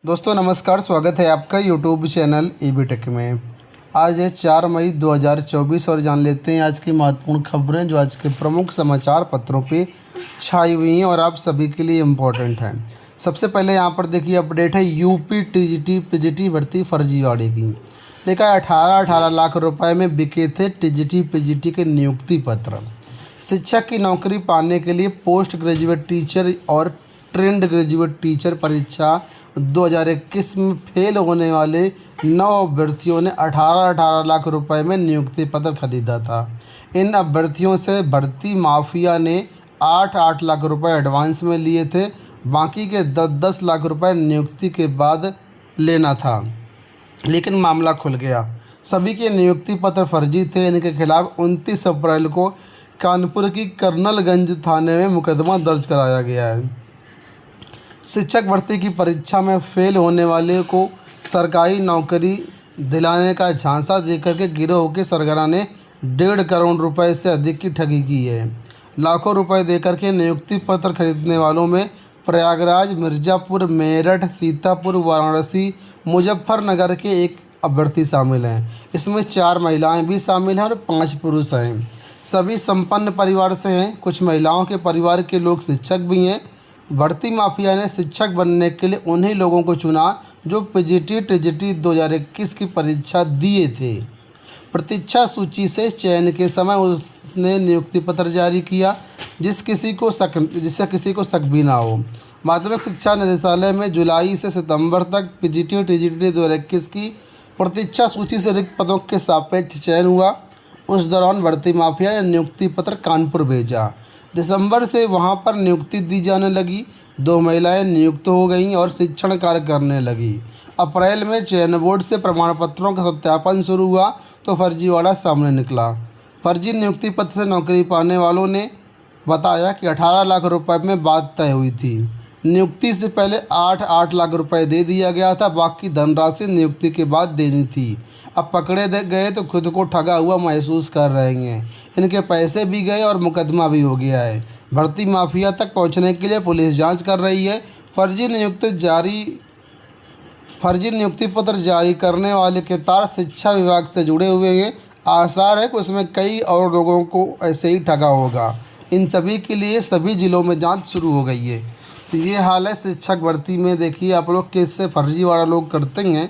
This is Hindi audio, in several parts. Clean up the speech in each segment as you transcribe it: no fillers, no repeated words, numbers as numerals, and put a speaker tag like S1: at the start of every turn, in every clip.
S1: दोस्तों नमस्कार, स्वागत है आपका यूट्यूब चैनल ईबी टेक में। आज है 4 मई 2024 और जान लेते हैं आज की महत्वपूर्ण खबरें जो आज के प्रमुख समाचार पत्रों पे छाई हुई हैं और आप सभी के लिए इम्पोर्टेंट हैं। सबसे पहले यहाँ पर देखिए अपडेट है यूपी टीजीटी पीजीटी भर्ती फर्जीवाड़े की। देखा 18 लाख रुपए में बिके थे टीजीटी पीजीटी के नियुक्ति पत्र। शिक्षक की नौकरी पाने के लिए पोस्ट ग्रेजुएट टीचर और ट्रेंड ग्रेजुएट टीचर परीक्षा 2021 में फेल होने वाले 9 अभ्यर्थियों ने 18 लाख रुपए में नियुक्ति पत्र खरीदा था। इन अभ्यर्थियों से भर्ती माफिया ने 8 लाख रुपए एडवांस में लिए थे, बाकी के 10 लाख रुपए नियुक्ति के बाद लेना था, लेकिन मामला खुल गया। सभी के नियुक्ति पत्र फर्जी थे। इनके खिलाफ 29 अप्रैल को कानपुर की कर्नलगंज थाने में मुकदमा दर्ज कराया गया है। शिक्षक भर्ती की परीक्षा में फेल होने वाले को सरकारी नौकरी दिलाने का झांसा देकर के गिरोह के सरगना ने 1.5 करोड़ रुपए से अधिक की ठगी की है। लाखों रुपए देकर के नियुक्ति पत्र खरीदने वालों में प्रयागराज, मिर्ज़ापुर, मेरठ, सीतापुर, वाराणसी, मुजफ्फरनगर के एक अभ्यर्थी शामिल हैं। इसमें 4 महिलाएं भी शामिल हैं और 5 पुरुष हैं। सभी संपन्न परिवार से हैं। कुछ महिलाओं के परिवार के लोग शिक्षक भी हैं। भर्ती माफिया ने शिक्षक बनने के लिए उन्हीं लोगों को चुना जो पीजीटी टीजीटी 2021 की परीक्षा दिए थे। प्रतीक्षा सूची से चयन के समय उसने नियुक्ति पत्र जारी किया जिससे किसी को शक भी ना हो। माध्यमिक शिक्षा निदेशालय में जुलाई से सितंबर तक पीजीटी टीजीटी 2021 की प्रतीक्षा सूची से रिक्त पदों के सापेक्ष चयन हुआ। उस दौरान भर्ती माफिया ने नियुक्ति पत्र कानपुर भेजा। दिसंबर से वहां पर नियुक्ति दी जाने लगी। 2 महिलाएं नियुक्त हो गईं और शिक्षण कार्य करने लगी। अप्रैल में चयन बोर्ड से प्रमाण पत्रों का सत्यापन शुरू हुआ तो फर्जीवाड़ा सामने निकला। फर्जी नियुक्ति पत्र से नौकरी पाने वालों ने बताया कि 18 लाख रुपए में बात तय हुई थी। नियुक्ति से पहले 8 लाख रुपए दे दिया गया था, बाकी धनराशि नियुक्ति के बाद देनी थी। अब पकड़े गए तो खुद को ठगा हुआ महसूस कर रहे हैं। इनके पैसे भी गए और मुकदमा भी हो गया है। भर्ती माफिया तक पहुंचने के लिए पुलिस जांच कर रही है। फर्जी नियुक्ति पत्र जारी करने वाले के तार शिक्षा विभाग से जुड़े हुए हैं। आसार है कि उसमें कई और लोगों को ऐसे ही ठगा होगा। इन सभी के लिए सभी जिलों में जांच शुरू हो गई है। तो ये हाल है शिक्षक भर्ती में। देखिए आप लोग किससे फर्जीवाड़ा लोग करते हैं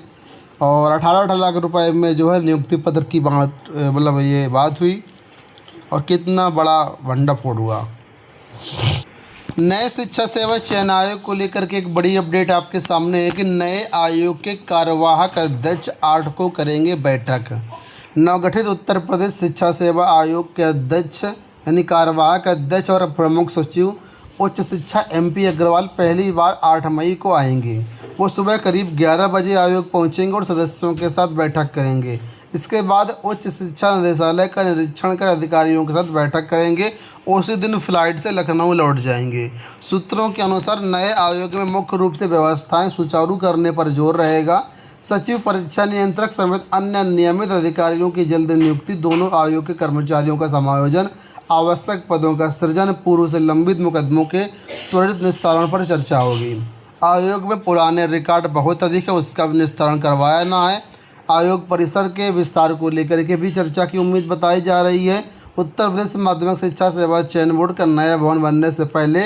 S1: और 18 लाख रुपए में जो है नियुक्ति पत्र की ये बात हुई और कितना बड़ा भंडाफोड़ हुआ। नए शिक्षा सेवा चयन आयोग को लेकर के एक बड़ी अपडेट आपके सामने है कि नए आयोग के कार्यवाहक अध्यक्ष 8 को करेंगे बैठक। नवगठित उत्तर प्रदेश शिक्षा सेवा आयोग के अध्यक्ष यानी कार्यवाहक अध्यक्ष और प्रमुख सचिव उच्च शिक्षा MP अग्रवाल पहली बार 8 मई को आएंगे। वो सुबह करीब 11 बजे आयोग पहुंचेंगे और सदस्यों के साथ बैठक करेंगे। इसके बाद उच्च शिक्षा निदेशालय का निरीक्षण कर अधिकारियों के साथ बैठक करेंगे। उसी दिन फ्लाइट से लखनऊ लौट जाएंगे। सूत्रों के अनुसार नए आयोग में मुख्य रूप से व्यवस्थाएं सुचारू करने पर जोर रहेगा। सचिव, परीक्षा नियंत्रक समेत अन्य नियमित अधिकारियों की जल्द नियुक्ति, दोनों आयोग के कर्मचारियों का समायोजन, आवश्यक पदों का सृजन, पूर्व से लंबित मुकदमों के त्वरित निस्तारण पर चर्चा होगी। आयोग में पुराने रिकॉर्ड बहुत अधिक है, उसका भी निस्तारण करवाया ना है। आयोग परिसर के विस्तार को लेकर के भी चर्चा की उम्मीद बताई जा रही है। उत्तर प्रदेश माध्यमिक शिक्षा सेवा चयन बोर्ड का नया भवन बनने से पहले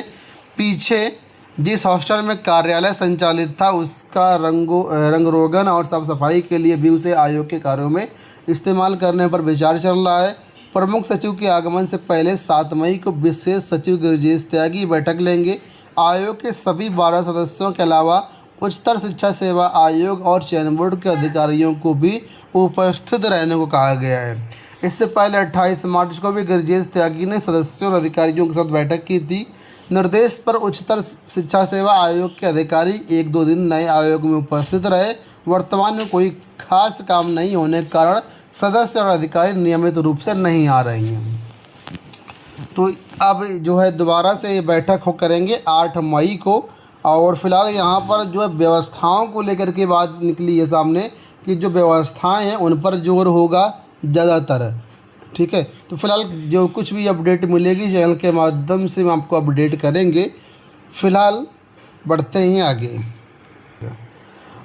S1: पीछे जिस हॉस्टल में कार्यालय संचालित था उसका रंग रोगन और साफ सफाई के लिए भी उसे आयोग के कार्यों में इस्तेमाल करने पर विचार चल रहा है। प्रमुख सचिव के आगमन से पहले 7 मई को विशेष सचिव गिरिजेश त्यागी बैठक लेंगे। आयोग के सभी 12 सदस्यों के अलावा उच्चतर शिक्षा सेवा आयोग और चयन बोर्ड के अधिकारियों को भी उपस्थित रहने को कहा गया है। इससे पहले 28 मार्च को भी गिरिजेश त्यागी ने सदस्यों और अधिकारियों के साथ बैठक की थी। निर्देश पर उच्चतर शिक्षा सेवा आयोग के अधिकारी 1-2 दिन नए आयोग में उपस्थित रहे। वर्तमान में कोई खास काम नहीं होने के कारण सदस्य और अधिकारी नियमित रूप से नहीं आ रहे हैं। तो अब जो है दोबारा से ये बैठक करेंगे 8 मई को। और फिलहाल यहाँ पर जो है व्यवस्थाओं को लेकर के बात निकली है सामने कि जो व्यवस्थाएं हैं उन पर जोर होगा ज़्यादातर। ठीक है, तो फिलहाल जो कुछ भी अपडेट मिलेगी चैनल के माध्यम से हम आपको अपडेट करेंगे। फिलहाल बढ़ते हैं आगे।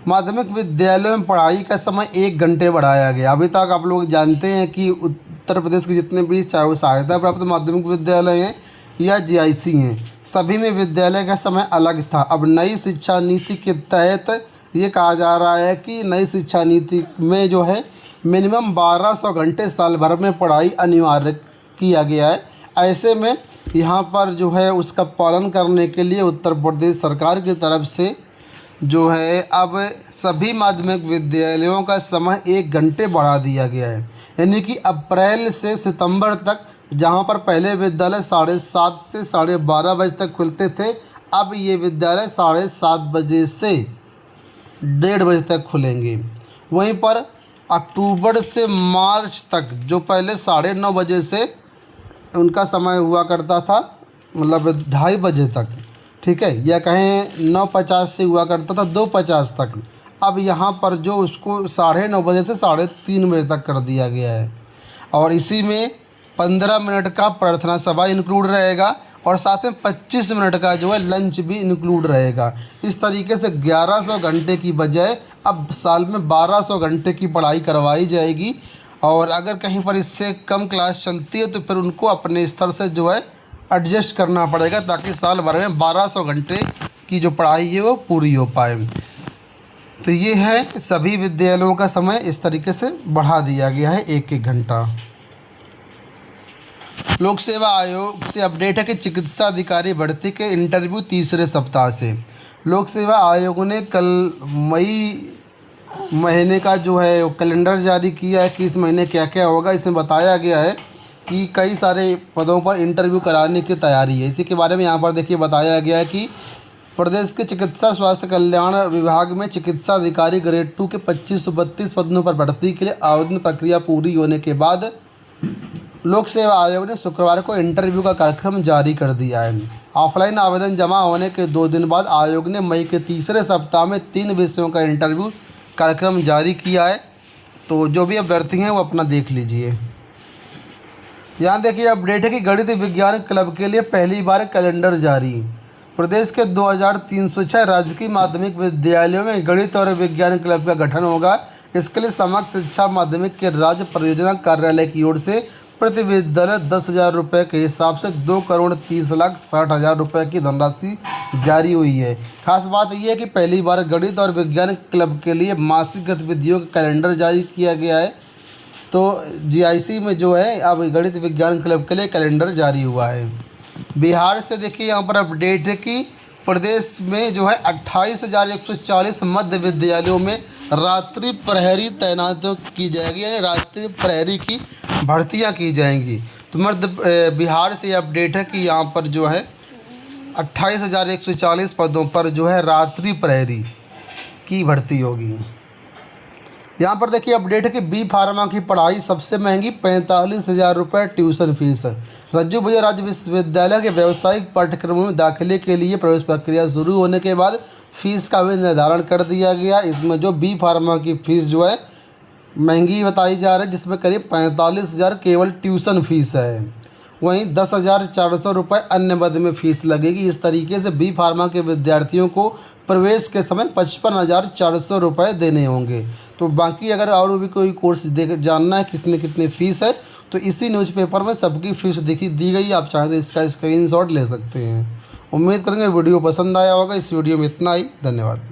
S1: माध्यमिक विद्यालयों में पढ़ाई का समय 1 घंटे बढ़ाया गया। अभी तक आप लोग जानते हैं कि उत्तर प्रदेश के जितने भी, चाहे वो सहायता प्राप्त माध्यमिक विद्यालय हैं या जीआईसी हैं, सभी में विद्यालय का समय अलग था। अब नई शिक्षा नीति के तहत ये कहा जा रहा है कि नई शिक्षा नीति में जो है मिनिमम 1200 घंटे साल भर में पढ़ाई अनिवार्य किया गया है। ऐसे में यहाँ पर जो है उसका पालन करने के लिए उत्तर प्रदेश सरकार की तरफ से जो है अब सभी माध्यमिक विद्यालयों का समय 1 घंटे बढ़ा दिया गया है। यानी कि अप्रैल से सितंबर तक, जहाँ पर पहले विद्यालय 7:30 से 12:30 बजे तक खुलते थे, अब ये विद्यालय 7:30 बजे से 1:30 बजे तक खुलेंगे। वहीं पर अक्टूबर से मार्च तक जो पहले 9:30 बजे से उनका समय हुआ करता था, मतलब 2:30 बजे तक, ठीक है, या कहें 9:50 से हुआ करता था 2:50 तक, अब यहाँ पर जो उसको 9:30 बजे से 3:30 बजे तक कर दिया गया है। और इसी में 15 मिनट का प्रार्थना सभा इंक्लूड रहेगा और साथ में 25 मिनट का जो है लंच भी इंक्लूड रहेगा। इस तरीके से 1100 घंटे की बजाय अब साल में 1200 घंटे की पढ़ाई करवाई जाएगी। और अगर कहीं पर इससे कम क्लास चलती है तो फिर उनको अपने स्तर से जो है एडजस्ट करना पड़ेगा, ताकि साल भर में 1200 घंटे की जो पढ़ाई है वो पूरी हो पाए। तो ये है, सभी विद्यालयों का समय इस तरीके से बढ़ा दिया गया है 1-1 घंटा। लोक सेवा आयोग से अपडेट है कि चिकित्सा अधिकारी भर्ती के इंटरव्यू तीसरे सप्ताह से। लोक सेवा आयोग ने कल मई महीने का जो है वो कैलेंडर जारी किया है कि इस महीने क्या क्या होगा। इसमें बताया गया है कि कई सारे पदों पर इंटरव्यू कराने की तैयारी है। इसी के बारे में यहाँ पर देखिए बताया गया है कि प्रदेश के चिकित्सा स्वास्थ्य कल्याण विभाग में चिकित्सा अधिकारी ग्रेड 2 के 2532 पदों पर भर्ती के लिए आवेदन प्रक्रिया पूरी होने के बाद लोक सेवा आयोग ने शुक्रवार को इंटरव्यू का कार्यक्रम जारी कर दिया है। ऑफलाइन आवेदन जमा होने के 2 दिन बाद आयोग ने मई के तीसरे सप्ताह में 3 विषयों का इंटरव्यू कार्यक्रम जारी किया है। तो जो भी अभ्यर्थी हैं वो अपना देख लीजिए। यहाँ देखिए अपडेट है कि गणित विज्ञान क्लब के लिए पहली बार कैलेंडर जारी। प्रदेश के 2306 राजकीय माध्यमिक विद्यालयों में गणित और विज्ञान क्लब का गठन होगा। इसके लिए समग्र शिक्षा माध्यमिक के राज्य परियोजना कार्यालय की ओर से प्रति विद्यालय 10,000 रुपये के हिसाब से 2,30,60,000 रुपये की धनराशि जारी हुई है। खास बात यह है कि पहली बार गणित और विज्ञान क्लब के लिए मासिक गतिविधियों का कैलेंडर जारी किया गया है। तो जीआईसी में जो है अब गणित विज्ञान क्लब के लिए कैलेंडर जारी हुआ है। बिहार से देखिए यहाँ पर अपडेट है कि प्रदेश में जो है 28,140 मध्य विद्यालयों में रात्रि प्रहरी तैनात की जाएगी, यानी रात्रि प्रहरी की भर्तियां की जाएंगी। तो मध्य बिहार से अपडेट है कि यहाँ पर जो है 28,140 पदों पर जो है रात्रि प्रहरी की भर्ती होगी। यहाँ पर देखिए अपडेट है कि बी फार्मा की पढ़ाई सबसे महंगी 45,000 रुपये ट्यूशन फीस। रज्जू भैया राज्य विश्वविद्यालय के व्यावसायिक पाठ्यक्रमों में दाखिले के लिए प्रवेश प्रक्रिया शुरू होने के बाद फीस का भी निर्धारण कर दिया गया। इसमें जो बी फार्मा की फ़ीस जो है महंगी बताई जा रही है, जिसमें करीब 45,000 केवल ट्यूशन फीस है। वहीं 10,400 रुपये अन्य मद में फ़ीस लगेगी। इस तरीके से बी फार्मा के विद्यार्थियों को प्रवेश के समय 55,400 रुपये देने होंगे। तो बाकी अगर और भी कोई कोर्स जानना है कितनी फ़ीस है, तो इसी न्यूज़पेपर में सबकी फ़ीस दी गई। आप चाहें तो इसका स्क्रीनशॉट ले सकते हैं। उम्मीद करेंगे वीडियो पसंद आया होगा। इस वीडियो में इतना ही। धन्यवाद।